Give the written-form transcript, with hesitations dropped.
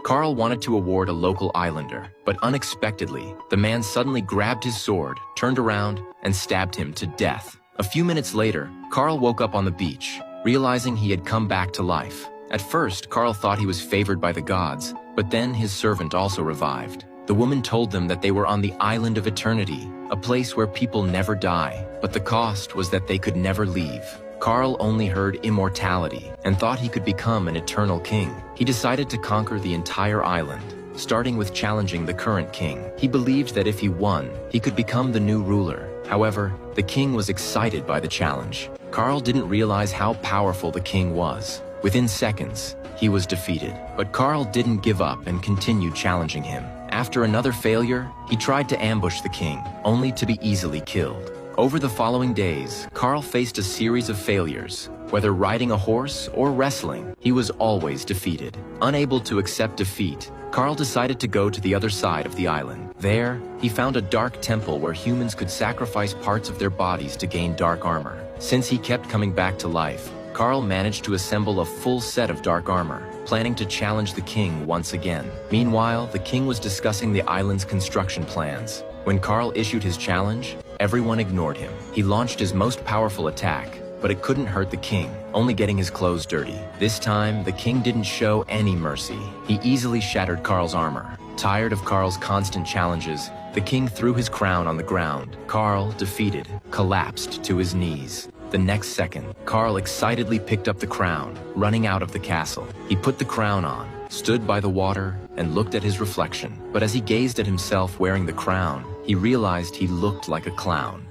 Carl wanted to award a local islander, but unexpectedly, the man suddenly grabbed his sword, turned around, and stabbed him to death. A few minutes later, Carl woke up on the beach, realizing he had come back to life. At first, Carl thought he was favored by the gods, but then his servant also revived. The woman told them that they were on the island of eternity, a place where people never die, but the cost was that they could never leave. Carl only heard immortality and thought he could become an eternal king. He decided to conquer the entire island, starting with challenging the current king. He believed that if he won, he could become the new ruler. However, the king was excited by the challenge. Carl didn't realize how powerful the king was. Within seconds, he was defeated. But Carl didn't give up and continued challenging him. After another failure, he tried to ambush the king, only to be easily killed. Over the following days, Carl faced a series of failures. Whether riding a horse or wrestling, he was always defeated. Unable to accept defeat, Carl decided to go to the other side of the island. There, he found a dark temple where humans could sacrifice parts of their bodies to gain dark armor. Since he kept coming back to life, Carl managed to assemble a full set of dark armor, planning to challenge the king once again. Meanwhile, the king was discussing the island's construction plans. When Carl issued his challenge, everyone ignored him. He launched his most powerful attack, but it couldn't hurt the king, only getting his clothes dirty. This time, the king didn't show any mercy. He easily shattered Carl's armor. Tired of Carl's constant challenges, the king threw his crown on the ground. Carl, defeated, collapsed to his knees. The next second, Carl excitedly picked up the crown, running out of the castle. He put the crown on, stood by the water, and looked at his reflection. But as he gazed at himself wearing the crown, he realized he looked like a clown.